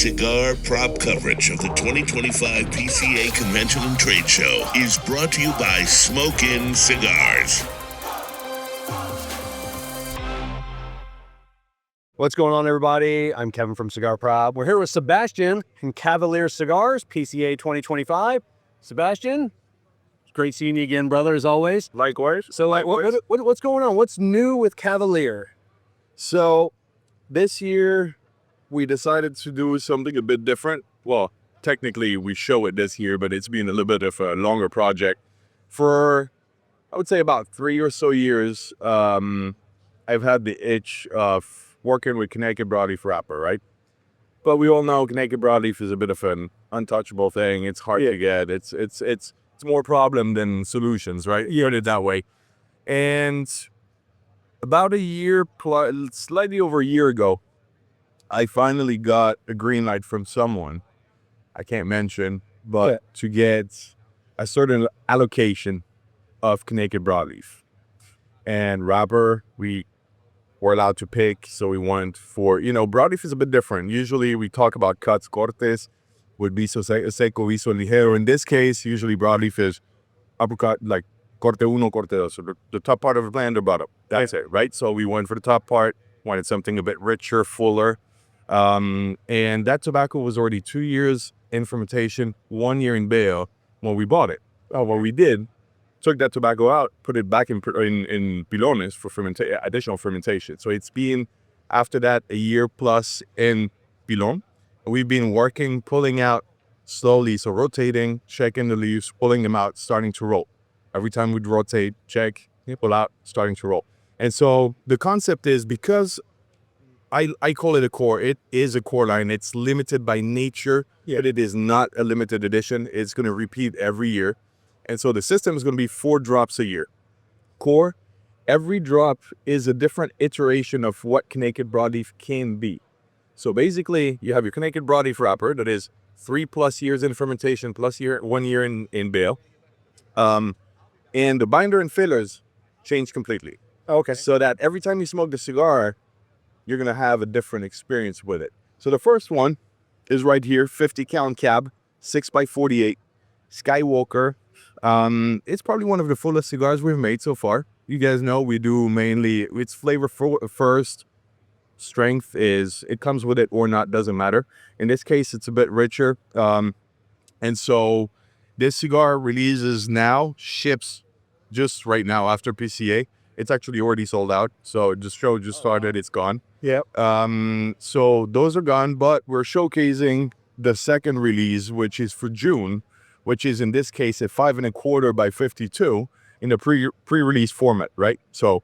Cigar prop coverage of the 2025 PCA Convention and Trade Show is brought to you by Smokin' Cigars. What's going on, everybody? I'm Kevin from Cigar Prop. We're here with Sebastien from Cavalier Cigars, PCA 2025. Sebastien, it's great seeing you again, brother, as always. Likewise. So, what's going on? What's new with Cavalier? So this year we decided to do something a bit different. Well, technically we show it this year, but it's been a little bit of a longer project. For, I would say, about 3 or so years, I've had the itch of working with Connecticut broadleaf wrapper, right? But we all know Connecticut broadleaf is a bit of an untouchable thing. It's hard to get. It's more problem than solutions, right? You heard it that way. And about a year plus, slightly over a year ago, I finally got a green light from someone I can't mention, but to get a certain allocation of Connecticut broadleaf. And wrapper, we were allowed to pick, so we went for, broadleaf is a bit different. Usually we talk about cuts, cortes, would be seco, viso, ligero. In this case, usually broadleaf is uppercut, like corte uno, corte dos, so the top part of the plant, the bottom. That's it, right? So we went for the top part, wanted something a bit richer, fuller. And that tobacco was already 2 years in fermentation, 1 year in bale when we bought it. What we did, took that tobacco out, put it back in pilones for additional fermentation. So it's been, after that, a year plus in pilon. We've been working, pulling out slowly, so rotating, checking the leaves, pulling them out, starting to roll. Every time we'd rotate, check, pull out, starting to roll. And so the concept is, because I call it a core, it is a core line. It's limited by nature, but it is not a limited edition. It's going to repeat every year. And so the system is going to be 4 drops a year. Core, every drop is a different iteration of what Connecticut broadleaf can be. So basically, you have your Connecticut broadleaf wrapper that is 3+ years in fermentation, plus 1 year in bale. And the binder and fillers change completely. Okay. So that every time you smoke the cigar, you're going to have a different experience with it. So the first one is right here, 50 count cab, 6x48, Skywalker. It's probably one of the fullest cigars we've made so far. You guys know we do mainly, it's flavor first. Strength is, it comes with it or not, doesn't matter. In this case, it's a bit richer. And so this cigar releases now, ships just right now after PCA. It's actually already sold out. So the show just started, it's gone. Yeah. So those are gone, but we're showcasing the second release, which is for June, which is in this case a 5 1/4 by 52 in the pre-release format, right? So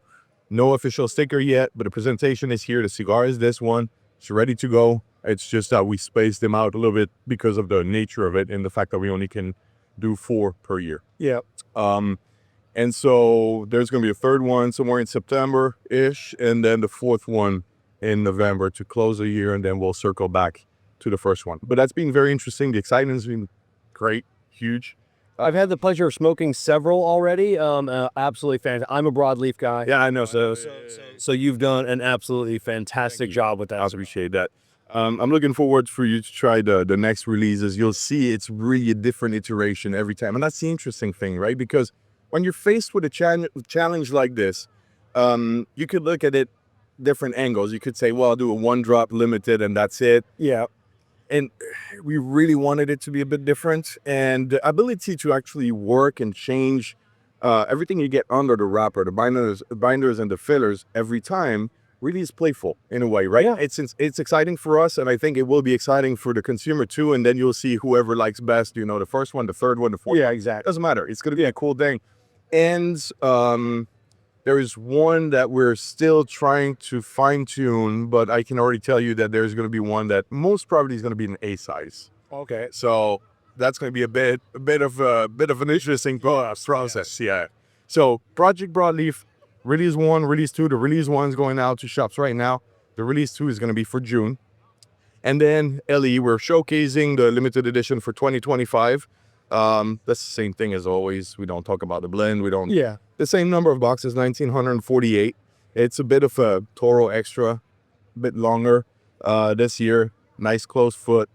no official sticker yet, but the presentation is here. The cigar is this one. It's ready to go. It's just that we spaced them out a little bit because of the nature of it and the fact that we only can do 4 per year. Yeah. And so there's going to be a third one somewhere in September-ish, and then the fourth one in November to close the year, and then we'll circle back to the first one. But that's been very interesting. The excitement's been great. Huge. I've had the pleasure of smoking several already. Absolutely fantastic. I'm a broadleaf guy. Yeah, I know. So you've done an absolutely fantastic job with that. I appreciate that. I'm looking forward for you to try the next releases. You'll see it's really a different iteration every time. And that's the interesting thing, right? Because when you're faced with a challenge like this, you could look at it different angles. You could say, well, I'll do a 1 drop limited and that's it. Yeah. And we really wanted it to be a bit different. And the ability to actually work and change everything you get under the wrapper, the binders and the fillers every time really is playful in a way, right? Yeah. It's exciting for us, and I think it will be exciting for the consumer too. And then you'll see whoever likes best, the first one, the third one, the fourth one. Yeah, exactly. Doesn't matter. It's going to be a cool thing. And there is one that we're still trying to fine tune, but I can already tell you that there's going to be one that most probably is going to be an A size. Okay. So that's going to be a bit of an interesting process. Yeah. So Project Broadleaf, release 1, release 2. The release 1 is going out to shops right now. The release 2 is going to be for June. And then LE, we're showcasing the limited edition for 2025. That's the same thing as always. We don't talk about the blend. We don't. Yeah. The same number of boxes, 1,948. It's a bit of a Toro extra, a bit longer this year. nice close foot,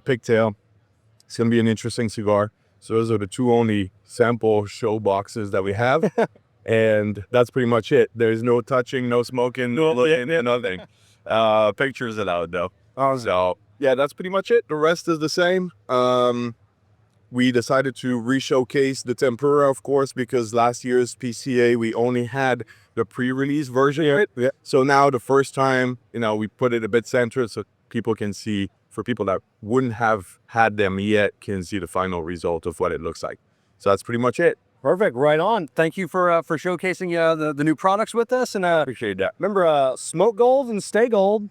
pigtail. It's going to be an interesting cigar. So those are the two only sample show boxes that we have. And that's pretty much it. There's no touching, no smoking, nothing. Pictures allowed though. So yeah, that's pretty much it. The rest is the same. We decided to re-showcase the tempura, of course, because last year's PCA, we only had the pre-release version of it. Yeah. So now the first time, we put it a bit centered so people can see, for people that wouldn't have had them yet, can see the final result of what it looks like. So that's pretty much it. Perfect. Right on. Thank you for showcasing the new products with us. And Appreciate that. remember, smoke gold and stay gold.